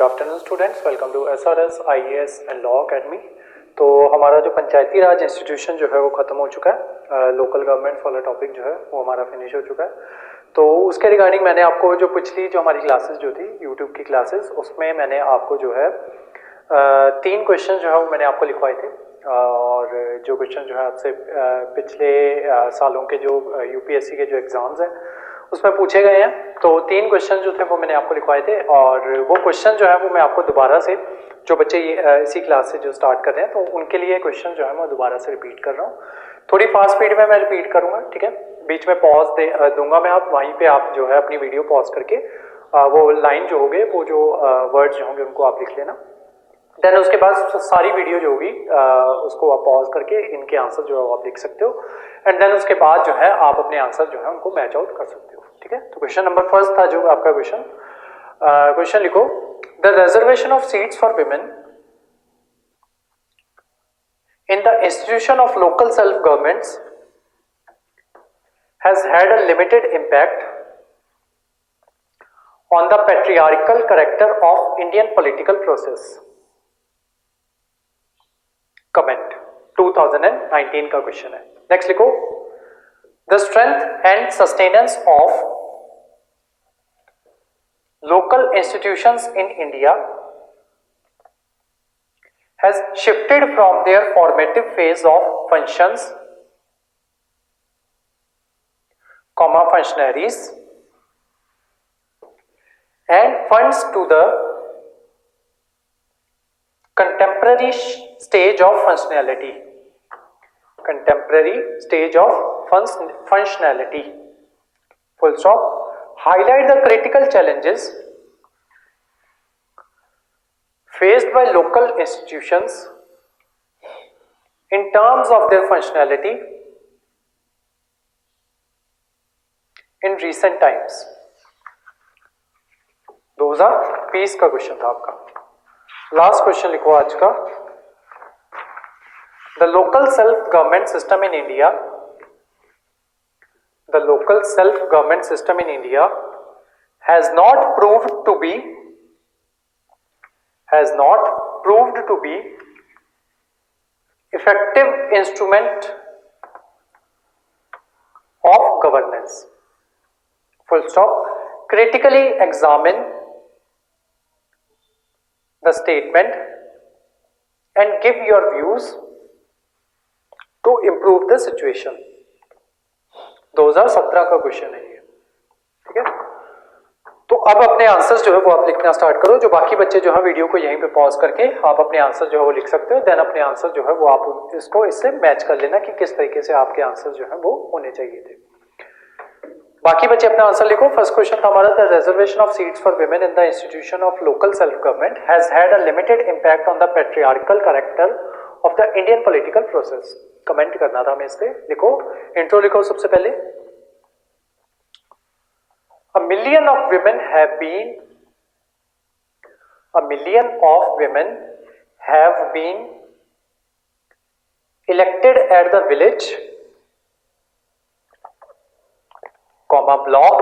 Good afternoon students, welcome to SRS IAS and law academy. तो हमारा जो पंचायती राज institution जो है वो ख़त्म हो चुका है। लोकल गवर्नमेंट वाला टॉपिक जो है वो हमारा फिनिश हो चुका है। तो उसके रिगार्डिंग मैंने आपको जो पिछली जो हमारी क्लासेस जो थी यूट्यूब की क्लासेस, उसमें मैंने आपको जो है 3 क्वेश्चन जो है वो मैंने आपको लिखवाए थे। और जो क्वेश्चन जो है आपसे पिछले सालों के जो UPSC के जो एग्ज़ाम्स हैं उसमें पूछे गए हैं। तो 3 क्वेश्चन जो थे वो मैंने आपको लिखवाए थे, और वो क्वेश्चन जो है वो मैं आपको दोबारा से, जो बच्चे इसी क्लास से जो स्टार्ट कर रहे हैं, तो उनके लिए क्वेश्चन जो है मैं दोबारा से रिपीट कर रहा हूँ। थोड़ी फास्ट स्पीड में मैं रिपीट करूँगा, ठीक है। बीच में पॉज दूंगा मैं, आप वहीं पे आप जो है अपनी वीडियो पॉज करके वो लाइन जो होंगे, वो जो वर्ड्स जो होंगे उनको आप लिख लेना। देन उसके बाद सारी वीडियो जो होगी उसको आप पॉज करके इनके आंसर जो है वो आप लिख सकते हो, एंड देन उसके बाद जो है आप अपने आंसर जो है उनको मैच आउट कर सकते हो, ठीक है। तो क्वेश्चन नंबर फर्स्ट था जो आपका क्वेश्चन लिखो, the reservation of seats for women in the institution of local self-governments has had a limited impact on the patriarchal character of Indian political process. Comment 2019 का क्वेश्चन है। Next लिखो, the strength and sustenance of local institutions in India has shifted from their formative phase of functions, functionaries and funds to the contemporary stage of functionality. Contemporary stage of functionality. Full stop. Highlight the critical challenges faced by local institutions in terms of their functionality in recent times. 2020 का question था आपका। Last question लिखो आज का, the local self-government system in India, the local self-government system in India has not proved to be effective instrument of governance. Full stop. Critically examine the statement and give your views to improve the situation. 2017 का question है ये, ठीक है। तो अब अपने answers जो है वो आप लिखना स्टार्ट करो। जो बाकी बच्चे जो है वीडियो को यहीं पे पॉज करके आप अपने आंसर जो है वो लिख सकते हो। देन अपने आंसर जो है वो आप इससे मैच कर लेना कि किस तरीके से आपके आंसर जो है वो होने चाहिए थे। बाकी बच्चे अपना आंसर लिखो। फर्स्ट क्वेश्चन था हमारा, the reservation of seats for women in the institution of local self government has had a limited impact on the patriarchal character of the Indian political process. Comment करना था हमें इस पे। लिखो, intro लिखो सबसे पहले। A million of women have been elected at the village, block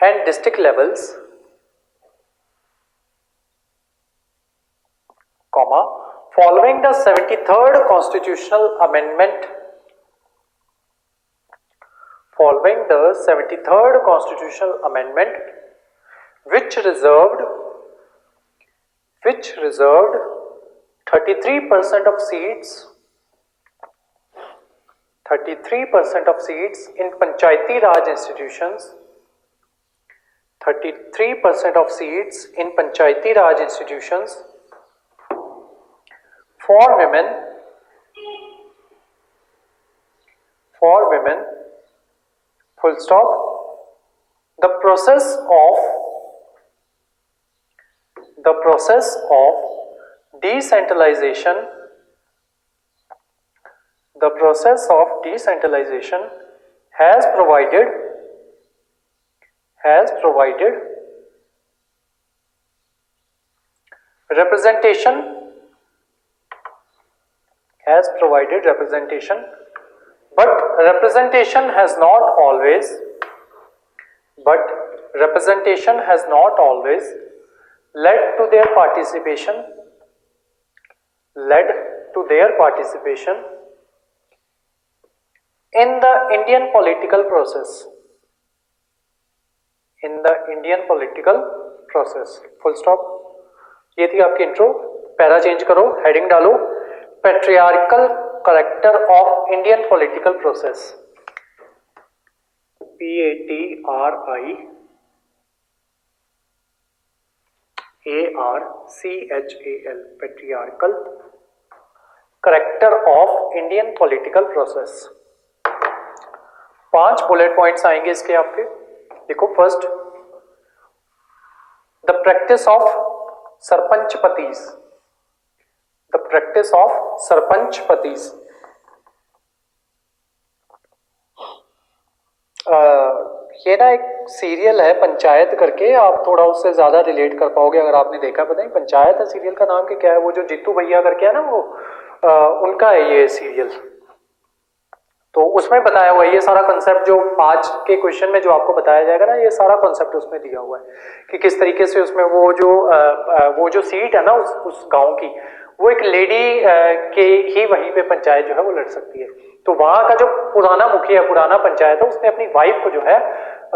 and district levels, following the 73rd constitutional amendment. Following the 73rd constitutional amendment, which reserved 33% of seats in Panchayati Raj institutions, 33% of seats in Panchayati Raj institutions for women, full stop. The process of decentralization has provided representation but representation has not always led to their participation in the Indian political process, full stop। ये थी आपकी intro. Para change करो, heading डालो, patriarchal character of Indian political process, PATRIARCHAL, patriarchal character of Indian political process. 5 bullet points आएंगे इसके आपके। देखो, first, the practice of सरपंचपतीज, ये ना एक सीरियल है पंचायत करके, आप थोड़ा उससे ज्यादा रिलेट कर पाओगे अगर आपने देखा। पता नहीं पंचायत है सीरियल का नाम, के क्या है वो जो जीतू भैया करके है ना, वो उनका है ये सीरियल। तो उसमें बताया हुआ है ये सारा कंसेप्ट, जो 5 के क्वेश्चन में जो आपको बताया जाएगा ना, ये सारा कंसेप्ट उसमें दिया हुआ है कि किस तरीके से उसमें वो जो सीट है ना उस गांव की, वो एक लेडी के ही वहीं पे पंचायत जो है वो लड़ सकती है। तो वहां का जो पुराना मुखिया, पुराना पंचायत है, उसने अपनी वाइफ को जो है,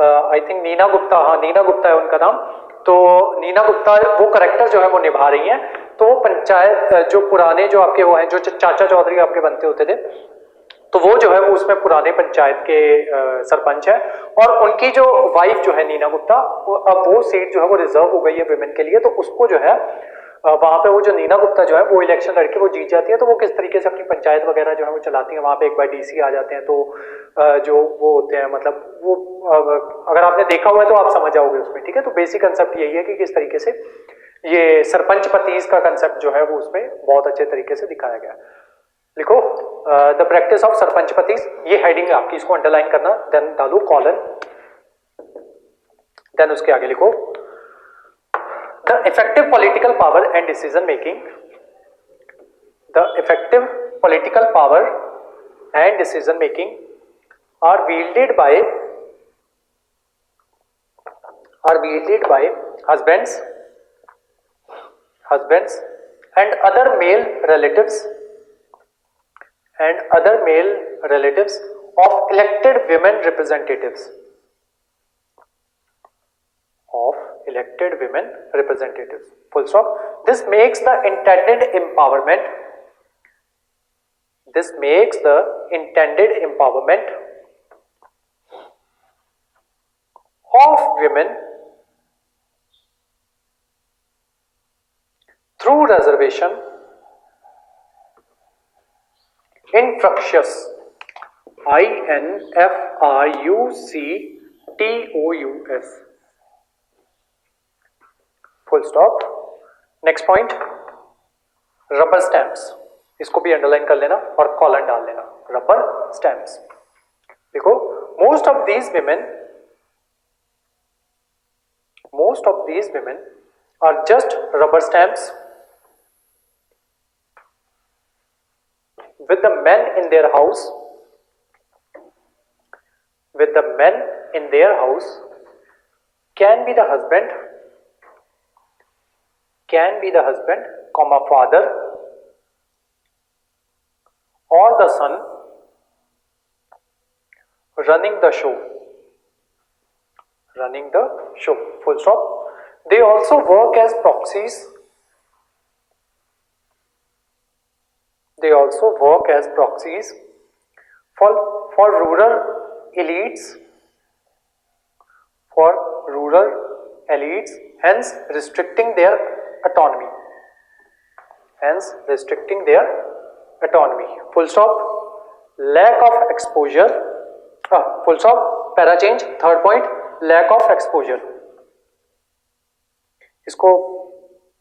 आई थिंक नीना गुप्ता, हाँ नीना गुप्ता है उनका नाम, तो नीना गुप्ता वो करेक्टर जो है वो निभा रही है। तो पंचायत जो पुराने जो आपके वो हैं, जो चाचा चौधरी आपके बनते होते थे, तो वो जो है वो उसमें पुराने पंचायत के सरपंच है, और उनकी जो वाइफ जो है नीना गुप्ता, अब वो सीट जो है वो रिजर्व हो गई है विमेन के लिए। तो उसको जो है वहां पे वो जो नीना गुप्ता जो है वो इलेक्शन लड़के वो जीत जाती है। तो वो किस तरीके से अपनी पंचायत वगैरह जो है वो चलाती है, वहां पे एक बार डीसी आ जाते हैं, तो जो वो होते हैं, मतलब वो अगर आपने देखा हुआ है तो आप समझ जाओगे उसमें, ठीक है। तो बेसिक कंसेप्ट यही है कि किस तरीके से ये सरपंच पतीस का कंसेप्ट जो है वो उसमें बहुत अच्छे तरीके से दिखाया गया। लिखो, द प्रैक्टिस ऑफ सरपंच पतीस, ये हेडिंग है आपकी, इसको अंडरलाइन करना, देन डालो कॉलन, देन उसके आगे लिखो the effective political power and decision making, the effective political power and decision making are wielded by husbands and other male relatives of elected women representatives, full stop। This makes the intended empowerment of women through reservation infructuous, INFRUCTOUS, full stop. Next point, rubber stamps, इसको भी underline कर लेना और colon डाल लेना, rubber stamps. देखो, most of these women are just rubber stamps with the men in their house can be the husband, father, or the son running the show, full stop। They also work as proxies for rural elites, hence restricting their autonomy, full stop। Lack of exposure, full stop, para change, third point, lack of exposure, इसको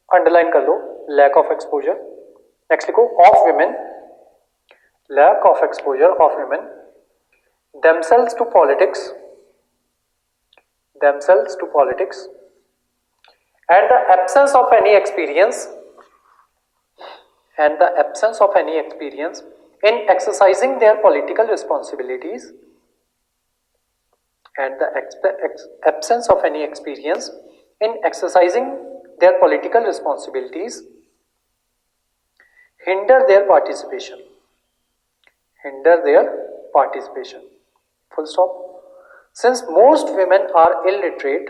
underline कर लो, lack of exposure। Next लिखो, of women, lack of exposure of women themselves to politics and the absence of any experience in exercising their political responsibilities, their political responsibilities, hinder their participation. Hinder their participation. Full stop. Since most women are illiterate,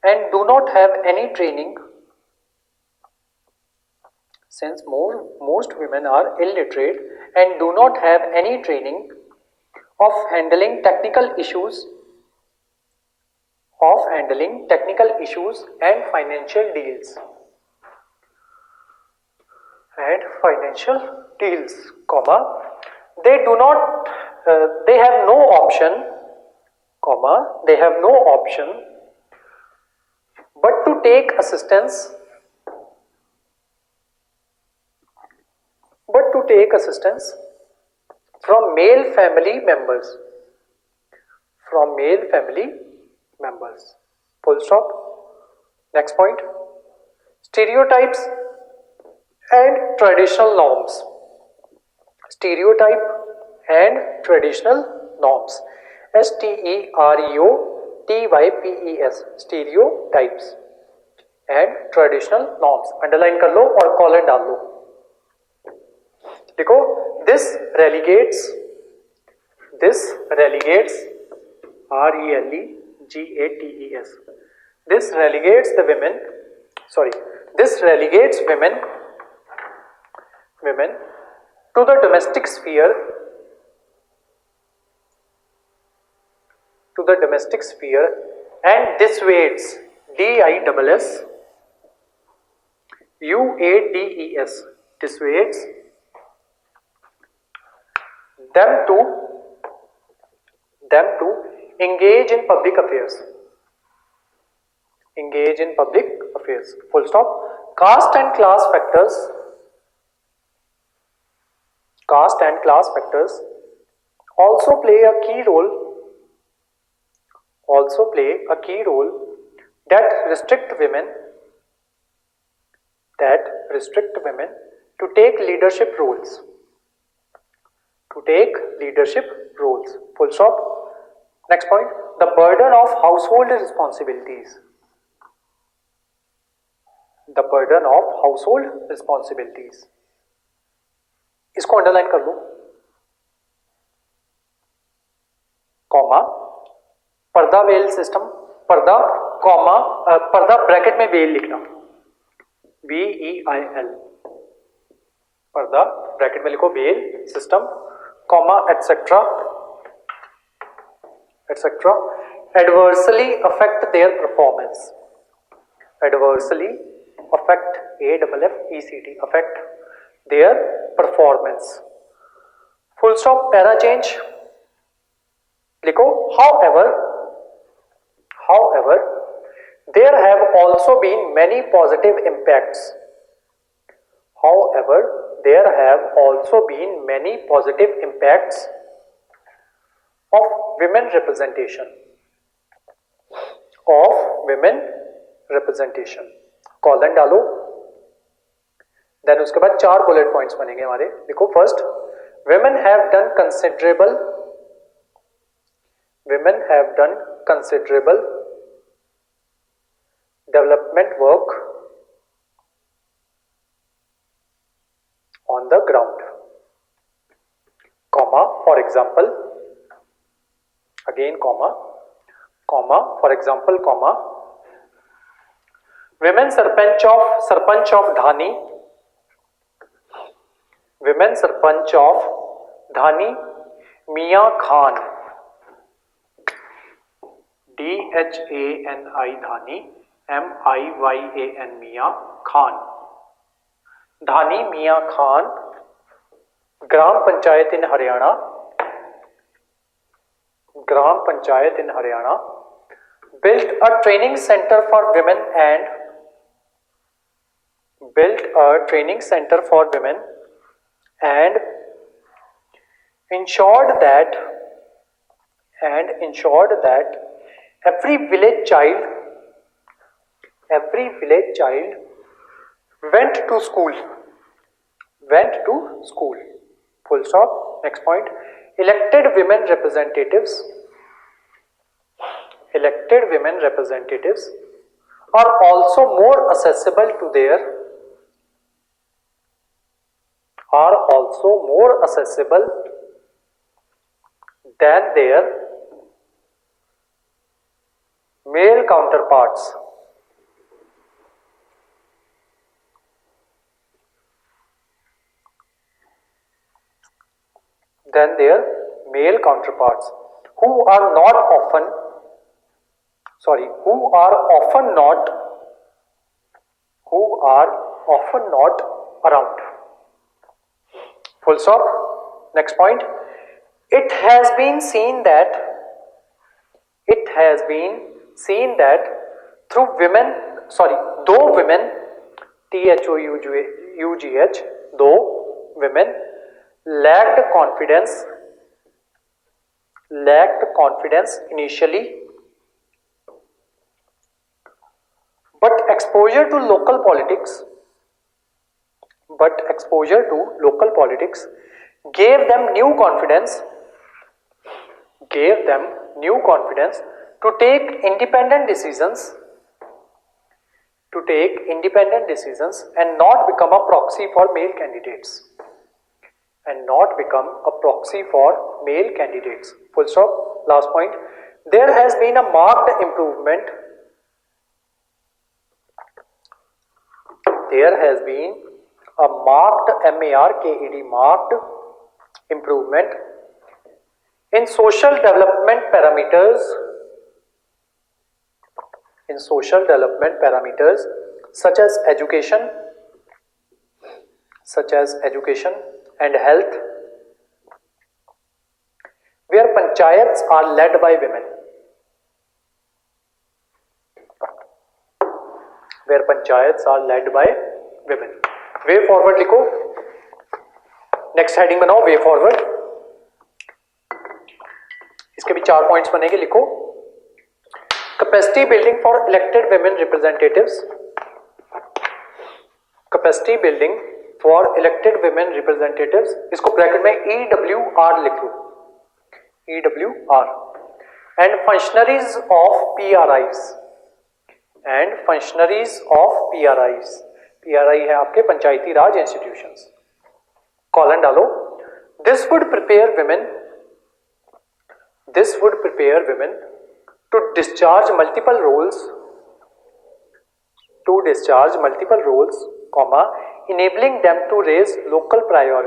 and do not have any training, most women are illiterate and do not have any training of handling technical issues and financial deals, comma, they do not they have no option, but to take assistance from male family members, full stop. Next point, stereotypes and traditional norms. Stereotype and traditional norms. STEREOTYPES, stereotypes and traditional norms. Underline कर लो और colon डाल लो. देखो, this relegates RELEGATES, this relegates women to the domestic sphere, and dissuades, DISSUADES, dissuades them to engage in public affairs. Full stop. Caste and class factors also play a key role that restrict women to take leadership roles. Full stop. Next point, the burden of household responsibilities. इसको underline कर लो, comma, पर्दा well system, पर्दा comma, पर्दा bracket में well लिखना, VEIL, पर्दा bracket में लिखो well system, comma, etcetera, adversely affect their performance. Adversely affect, AFFECT, affect their performance. Full stop. Para change लिखो. However, there have also been many positive impacts. Of women representation. Colon डालो. Then उसके बाद 4 bullet points बनेंगे हमारे. देखो, first, women have done considerable development work on the ground, comma, for example, again comma, for example, comma, women sarpanch of Dhani, Mia Khan, DHANI Dhani, MIYAN, Mia Khan, Dhani Mia Khan, gram panchayat in Haryana, built a training center for women and ensured that every village child went to school. Full stop. Next point, elected women representatives elected women representatives are also more accessible to their than their male counterparts. Who are often not around. Full stop. Next point. It has been seen that though women, though women lacked confidence initially, but exposure to local politics gave them new confidence to take independent decisions and not become a proxy for male candidates. Full stop. Last point. There has been a marked improvement. Marked improvement in social development parameters such as education and health, where panchayats are led by women. Way forward लिखो. Next heading बनाओ way forward. इसके भी 4 points बनेंगे. लिखो capacity building for elected women representatives. इसको bracket में EWR लिख लो. EWR and functionaries of PRIs. PRI है आपके पंचायती राज इंस्टीट्यूशंस. कॉलन डालो. This would prepare women to discharge multiple roles, enabling them to raise local priorities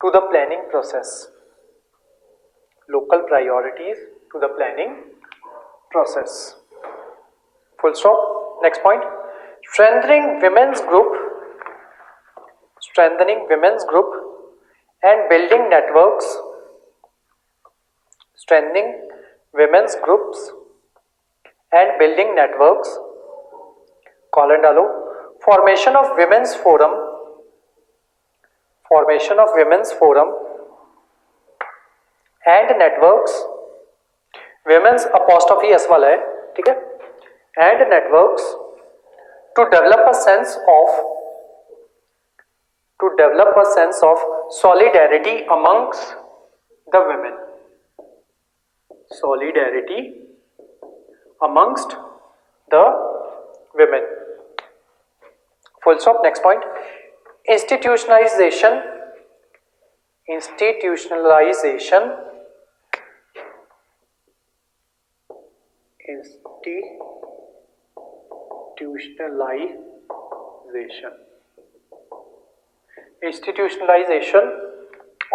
to the planning process. Full stop. Next point. Strengthening women's group and building networks. Colon डालो. Formation of women's forum and networks. women's apostrophe s वाला है, ठीक है. And networks to develop a sense of solidarity amongst the women. Full stop. Next point. Institutionalization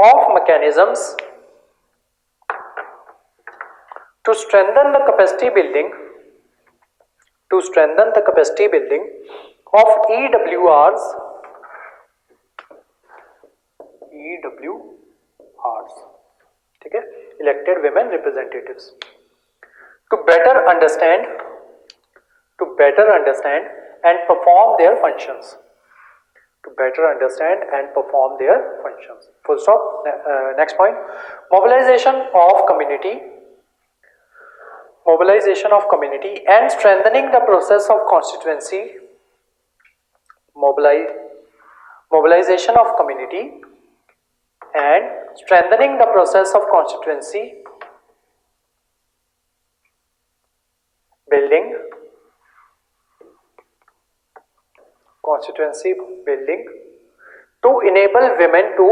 of mechanisms to strengthen the capacity building of EWRs ठीक है, elected women representatives, to better understand and perform their functions. Full stop. Next point. Mobilization of community and strengthening the process of constituency. Mobilization of community and strengthening the process of constituency building, to enable women to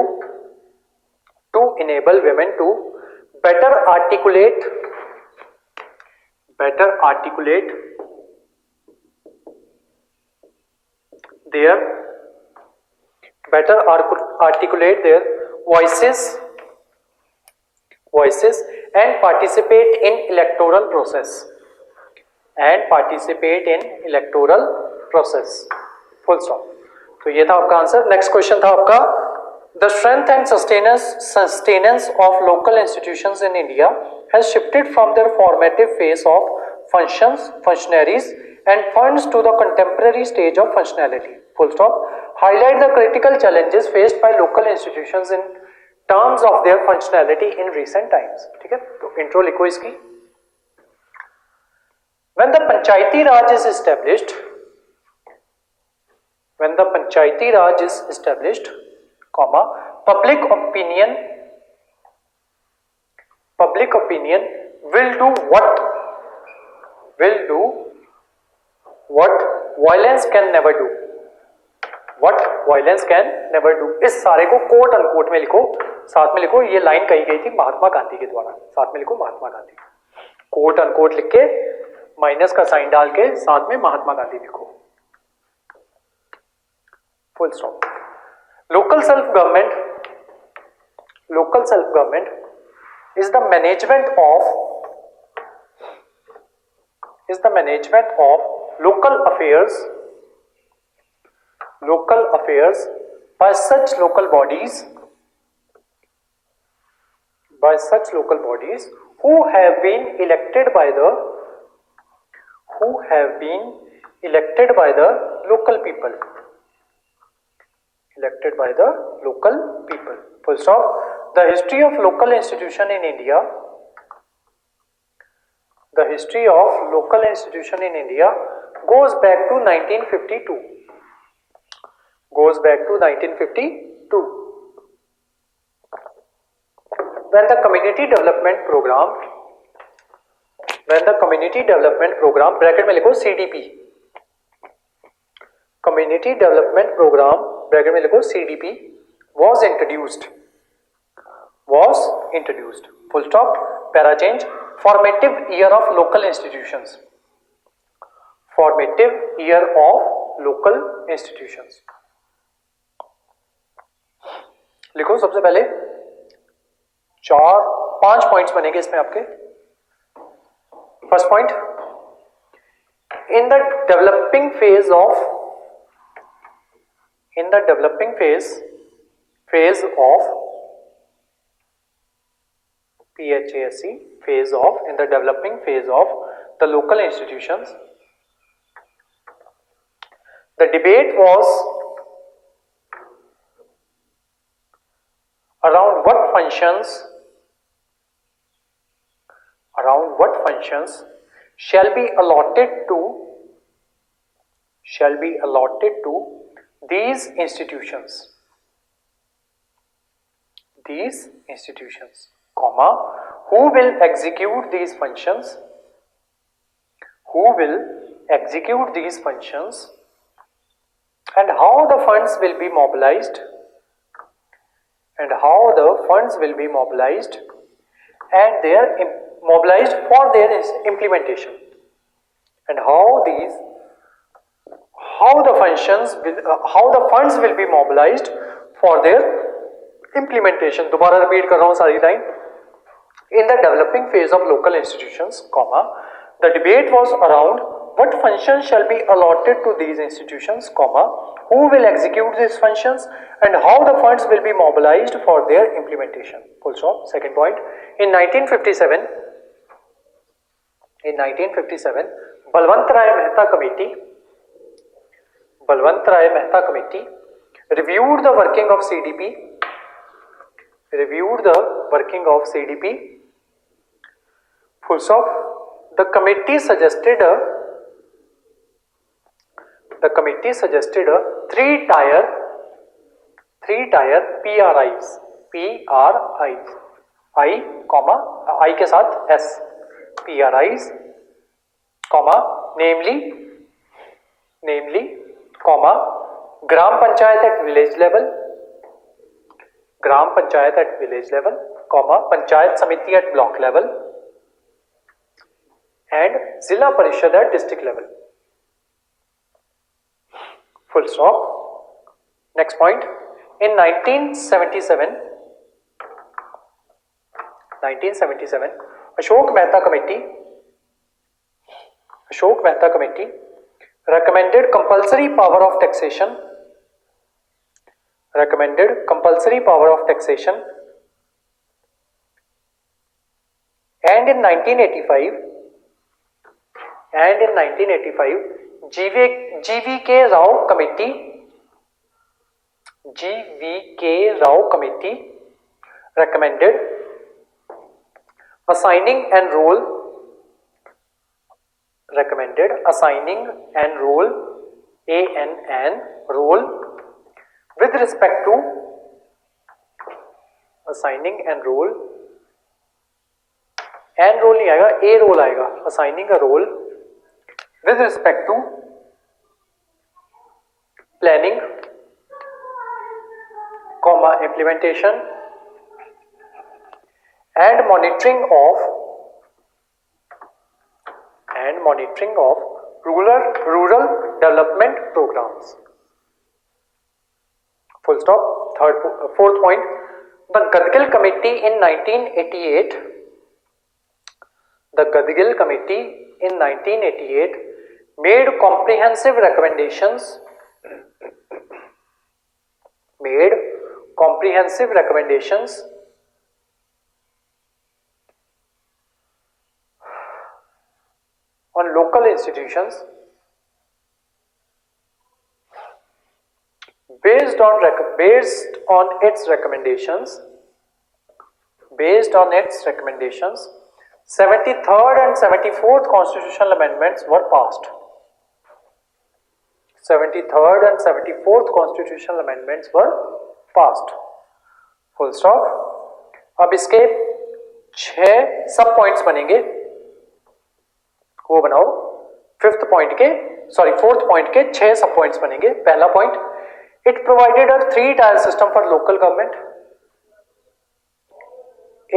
better articulate their voices and participate in electoral process full stop. तो ये था आपका answer. Next question था आपका, the strength and sustenance of local institutions in India has shifted from their formative phase of functionaries and funds to the contemporary stage of functionality full stop. Highlight the critical challenges faced by local institutions in terms of their functionality in recent times. ठीक है, तो intro लिखो इसकी. When the Panchayati Raj is established, public opinion will do what violence can never do. इस सारे को quote unquote में लिखो, साथ में लिखो. ये लाइन कही गई थी महात्मा गांधी के द्वारा, साथ में लिखो महात्मा गांधी. कोट अनकोट लिख के माइनस का साइन डाल के साथ में महात्मा गांधी लिखो. Full stop. Local self government is the management of local affairs by such local bodies who have been elected by the local people. Full stop. The history of local institution in India goes back to 1952. When the community development program bracket में लिखो CDP, community development program bracket में लिखो CDP was introduced. Full stop. Para change. Formative year of local institutions. लिखो. सबसे पहले 4-5 points बनेंगे इसमें आपके. First point, in the developing phase of the local institutions, the debate was around what functions shall be allotted to these institutions, comma, who will execute these functions, and how the funds will be mobilized, and their mobilized for their implementation, and how the funds will be mobilized for their implementation. दोबारा repeat कर रहा हूं सारी line. In the developing phase of local institutions, comma, the debate was around what functions shall be allotted to these institutions, comma, who will execute these functions, and how the funds will be mobilized for their implementation. Full stop. Second point, in 1957 Balwant Rai Mehta committee reviewed the working of CDP. Full stop. The committee suggested a three-tier PRIs. PRI, I comma I के साथ S, PRIs comma namely comma gram panchayat at village level, gram panchayat at village level comma panchayat samiti at block level and zila parishad at district level, full stop. Next point, in 1977 Ashok Mehta committee recommended compulsory power of taxation, and in 1985 GVK Rao committee recommended assigning and role ANN role with respect to assigning and role, and role नहीं आएगा, A role आएगा, assigning a role with respect to planning, implementation and monitoring of rural development programs. Full stop. Fourth point, the Gadgil Committee in 1988 made comprehensive recommendations on local institutions based on its recommendations 73rd and 74th constitutional amendments were passed. 73rd and 74th constitutional amendments were passed. Full stop. अब इसके 6 सब points बनेंगे, वो बनाओ। Fourth point के 6 सब points बनेंगे। पहला point, it provided a 3 tier system for local government.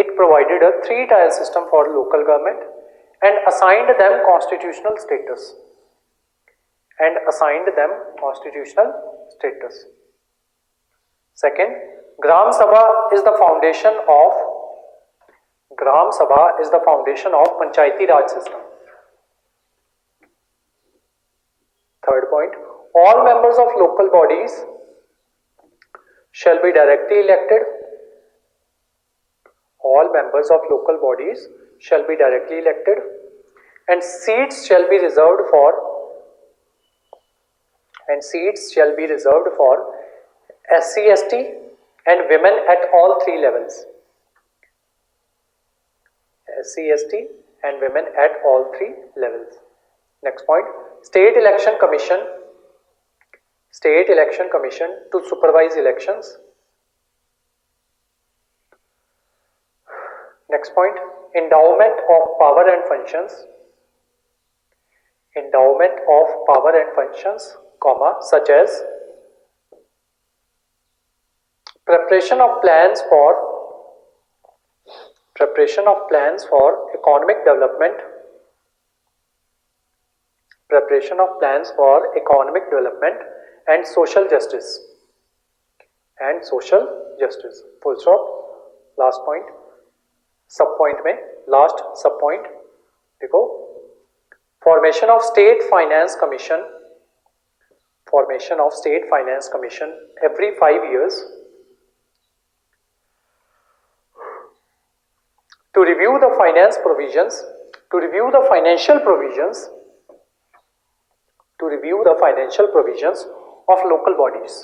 It provided a 3-tier system for local government and assigned them constitutional status. Second, Gram Sabha is the foundation of Panchayati Raj system. Third point, all members of local bodies shall be directly elected. All members of local bodies shall be directly elected and seats shall be reserved for SC, ST and women at all 3 levels. SC, ST and women at all 3 levels. Next point, State Election Commission to supervise elections. Next point, endowment of power and functions, such as preparation of plans for economic development, and social justice. Full stop. Last point, सब point में last सब point देखो, formation of state finance commission every 5 years to review the financial provisions of local bodies.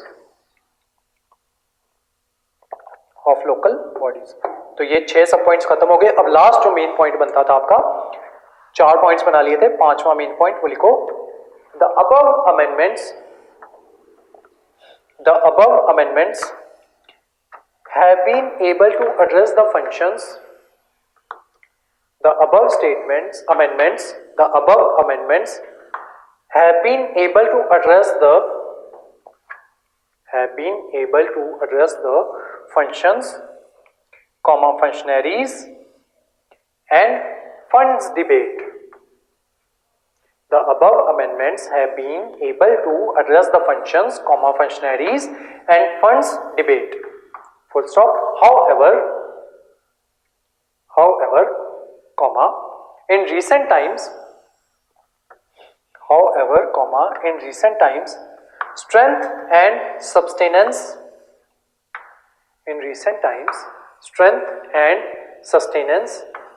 तो ये 6 सब points खत्म हो गए। अब लास्ट जो मेन पॉइंट बनता था आपका, 4 पॉइंट्स बना लिए थे, 5वां मेन पॉइंट वो लिखो, the above amendments have been able to address the functions, the above amendments have been able to address the functions, functionaries and funds debate. The above amendments have been able to address the functions, functionaries and funds debate. Full stop. However, in recent times, strength and sustenance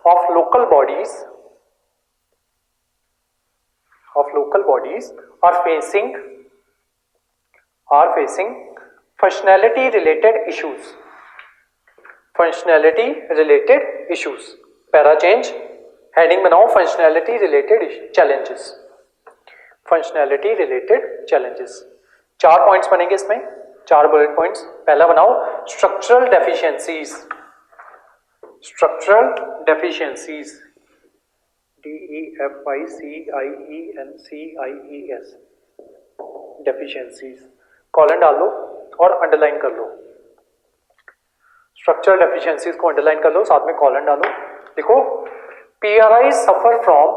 of local bodies are facing functionality related issues. Para change, heading बनाओ functionality related challenges. 4 points बनेंगे इसमें, 4 bullet points. पहला बनाओ structural deficiencies. DEFICIENCIES deficiencies. Colon डाल लो और underline कर लो. Structural deficiencies को underline कर लो, साथ में कॉलन डालो. देखो, PRIs suffer from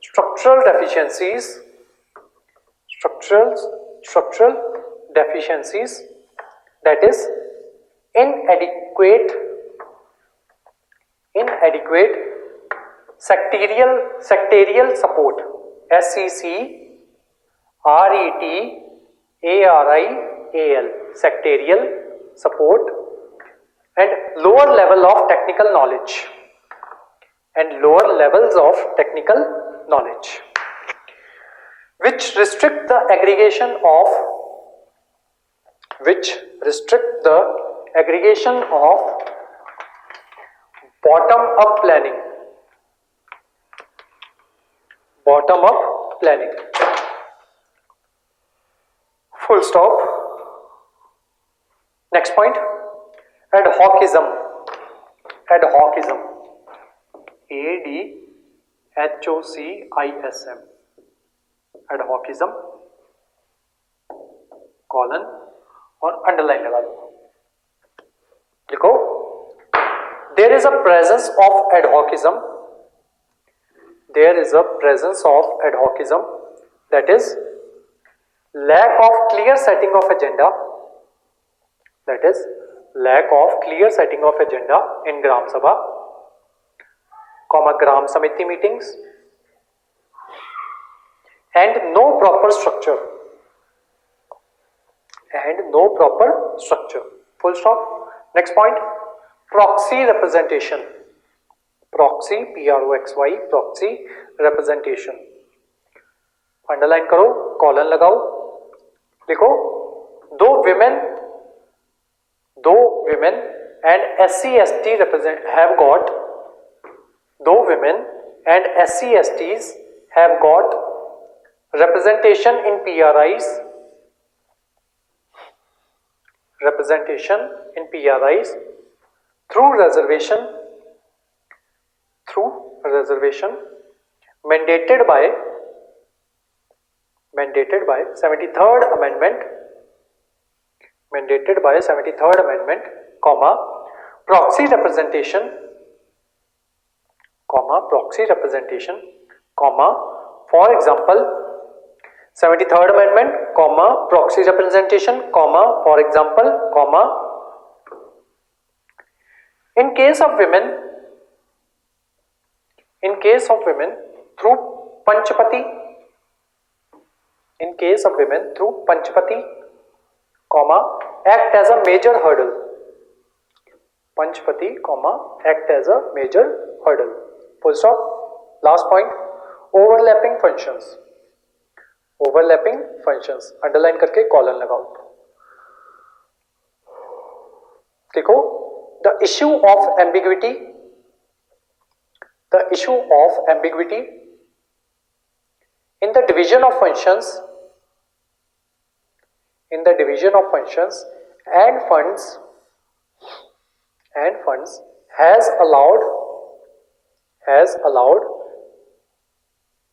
structural deficiencies that is inadequate sectorial support, SCCRETARIAL, sectorial support, and lower level of technical knowledge, which restrict the aggregation of bottom up planning. Full stop. Next point, adhocism. ADHOCISM. adhocism, colon और underline लगा दो. देखो, there is a presence of adhocism, that is lack of clear setting of agenda, in Gram Sabha, Gram Samiti meetings, and no proper structure. Full stop. Next point, proxy representation. Proxy representation. Underline करो, colon लगाओ. देखो, दो women and SC/ST have got representation in PRIs through reservation mandated by 73rd amendment, proxy representation, for example 73rd amendment, proxy representation, for example, in case of women through Panchpati, act as a major hurdle. Full stop. Last point, overlapping functions. Underline करके colon लगाओ. देखो, the issue of ambiguity in the division of functions in the division of functions and funds has allowed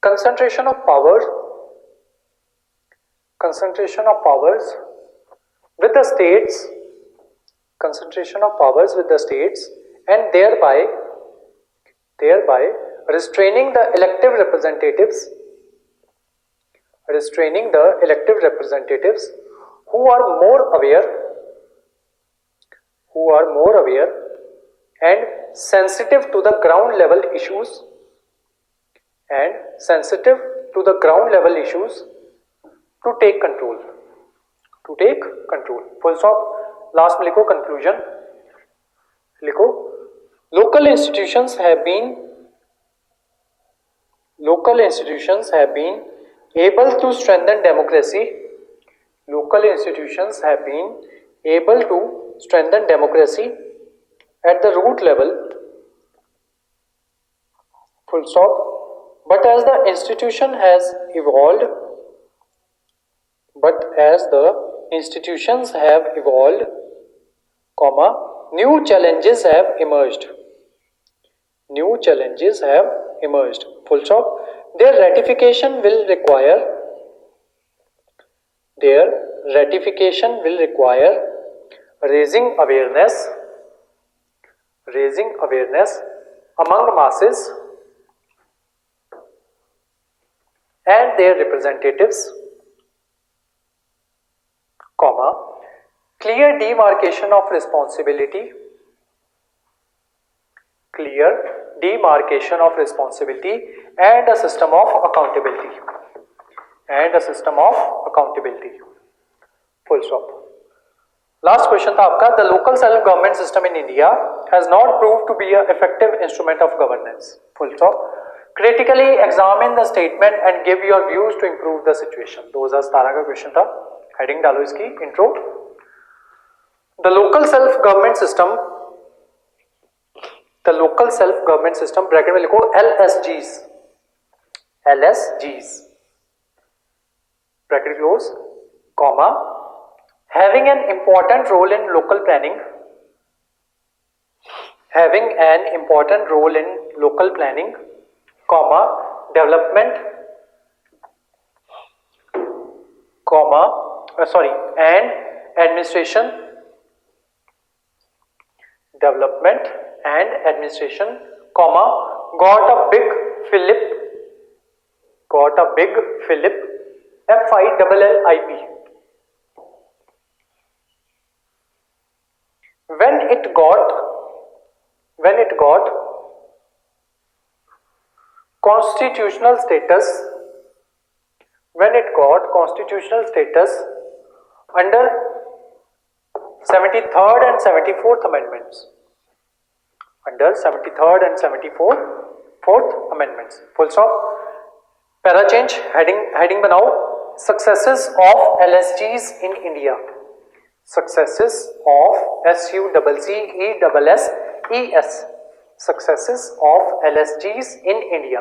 concentration of powers with the states, and thereby restraining the elective representatives who are more aware and sensitive to the ground level issues to take control. Full stop. Last में लिखो conclusion, लिखो local institutions have been able to strengthen democracy at the root level, full stop. But as the institutions have evolved, new challenges have emerged, full stop. Their ratification will require raising awareness among masses and their representatives, clear demarcation of responsibility and a system of accountability, full stop. Last question था आपका, the local self government system in India has not proved to be an effective instrument of governance, full stop. Critically examine the statement and give your views to improve the situation. 2017 का question था, heading डालो इसकी, intro. The local self government system bracket में लिखो LSGs, bracket close, comma, having an important role in local planning, comma, development, comma, and administration, comma, got a big Philip, FILLIP, when it got constitutional status under 73rd and 74th amendments, full stop. Para change, heading बनाओ, successes of LSGs in India, successes of LSGs in India.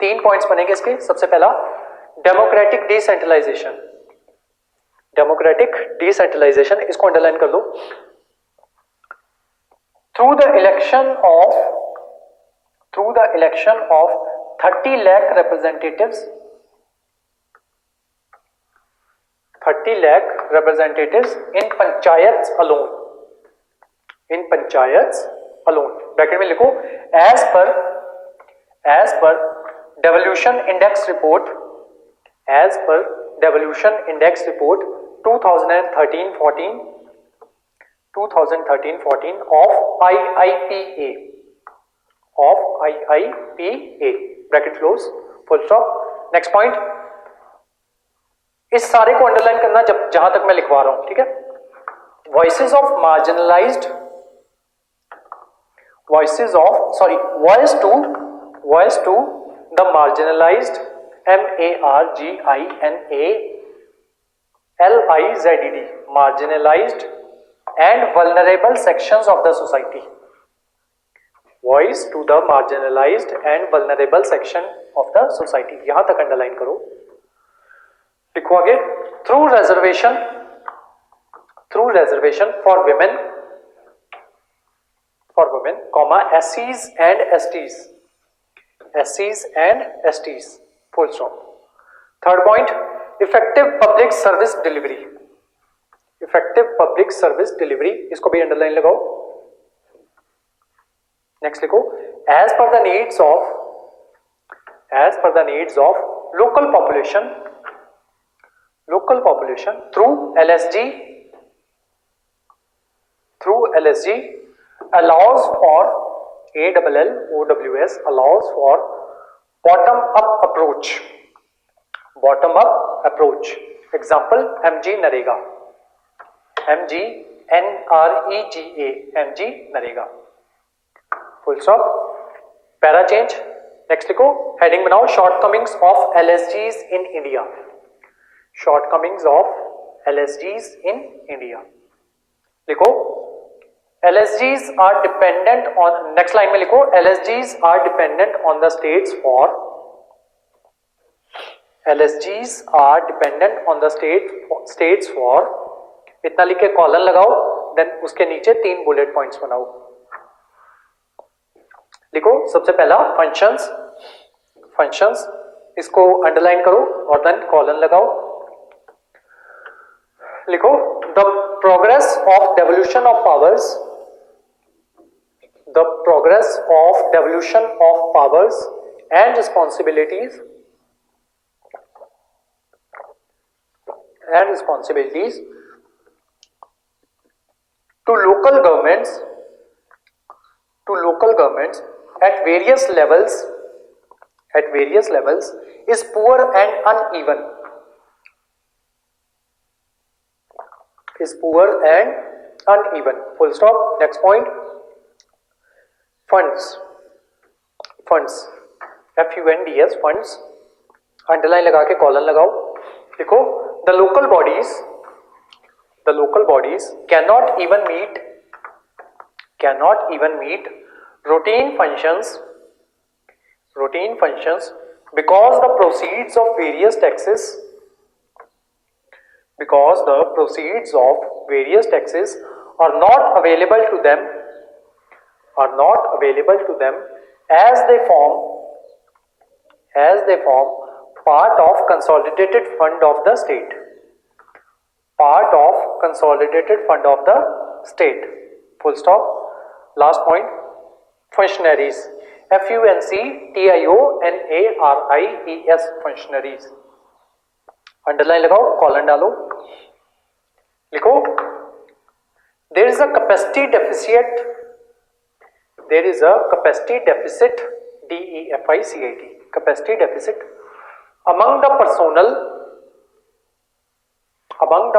3 points बनेंगे इसके. सबसे पहला democratic decentralisation, इसको underline कर लो. Through the election of 30 lakh representatives in panchayats alone, bracket में लिखो as per devolution index report 2013-14 of IIPA, bracket close, full stop. Next point, इस सारे को अंडरलाइन करना जहां तक मैं लिखवा रहा हूं, ठीक है. Voice to the marginalized, MARGINALIZED, marginalized and vulnerable sections of the society. Voice to the marginalized and vulnerable section of the society. यहां तक अंडरलाइन करो. लिखो आगे. Through through reservation for women, comma, SCs and STs, SCs and STs, full stop. Third point, effective public service delivery, effective public service delivery, इसको भी underline लगाओ. Next लिखो, as per the needs of local population through LSG allows for ALLOWS allows for bottom up approach. Example, MG Narega, MG full stop. Para change. Next लिखो, heading बनाओ, shortcomings of LSGs in India. Shortcomings of LSGs in India. लिखो, LSGs are dependent on, next line में लिखो, LSGs are dependent on the states for, LSGs are dependent on the states for, इतना लिख के colon लगाओ, then उसके नीचे 3 bullet points बनाओ. लिखो, सबसे पहला फंक्शंस, इसको अंडरलाइन करो और देन कॉलन लगाओ. लिखो, the progress of devolution of powers, and responsibilities to local governments at various levels is poor and uneven. Full stop. Next point, funds, funds, underline लगा के कॉलन लगाओ. देखो, the local bodies cannot even meet routine functions because the proceeds of various taxes are not available to them as they form part of consolidated fund of the state. Full stop. Last point, functionaries, FUNCTIONARIES, functionaries. Underline लगाओ, colon डालो. लिखो, there is a capacity deficit, DEFICIT, capacity deficit among the personnel, PERSONNEL, among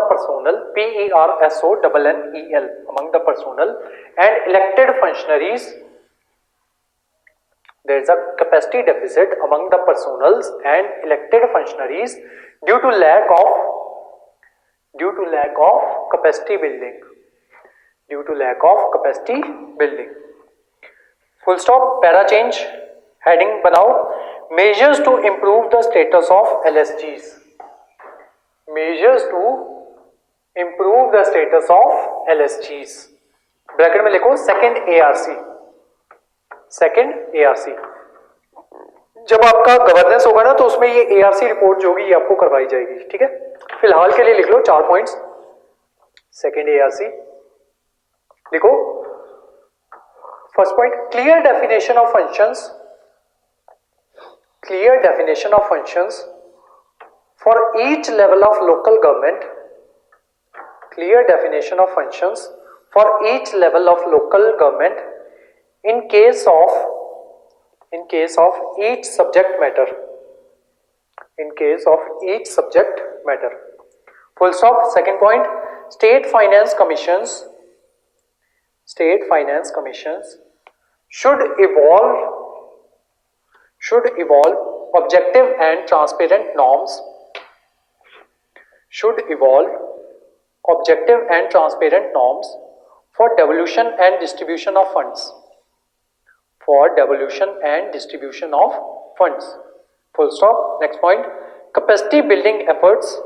the personnel and elected functionaries. There is a capacity deficit among the personnels and elected functionaries due to lack of capacity building. Full stop. Para change. Heading बनाओ, measures to improve the status of LSGs. Bracket में लिखो, second ARC. जब आपका governance होगा ना, तो उसमें ये ARC रिपोर्ट जो होगी ये आपको करवाई जाएगी. ठीक है, फिलहाल के लिए लिख लो 4 पॉइंट्स. सेकंड ARC लिखो. First point, clear definition of functions for each level of local government, in case of each subject matter. Full stop. Second point, state finance commissions should evolve objective and transparent norms for devolution and distribution of funds. Full stop. Next point, capacity building efforts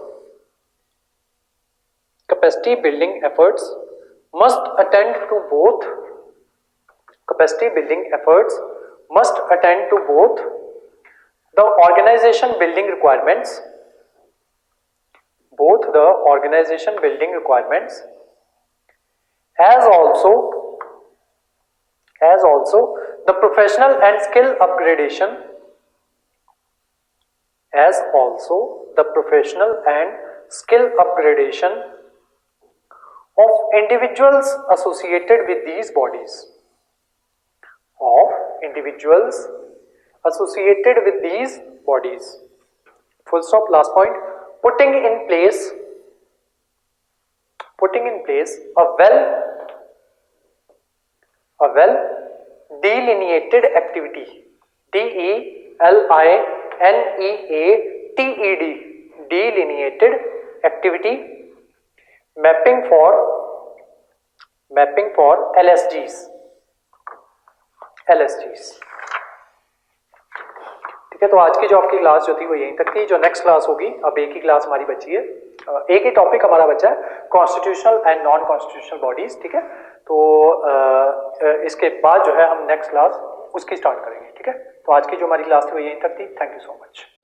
capacity building efforts must attend to both capacity building efforts must attend to both the organization building requirements as also the professional and skill upgradation of individuals associated with these bodies. Full stop. Last point. Putting in place a well delineated activity. DELINEATED delineated activity mapping for LSGs. ठीक है, तो आज की जो आपकी class जो थी वो यहीं तक थी. जो नेक्स्ट क्लास होगी, अब एक ही क्लास हमारी बची है, एक ही टॉपिक हमारा बचा है, constitutional and non constitutional bodies. ठीक है, तो इसके बाद जो है हम नेक्स्ट क्लास उसकी स्टार्ट करेंगे. ठीक है, तो आज की जो हमारी क्लास थी वो यहीं तक थी. Thank you so much.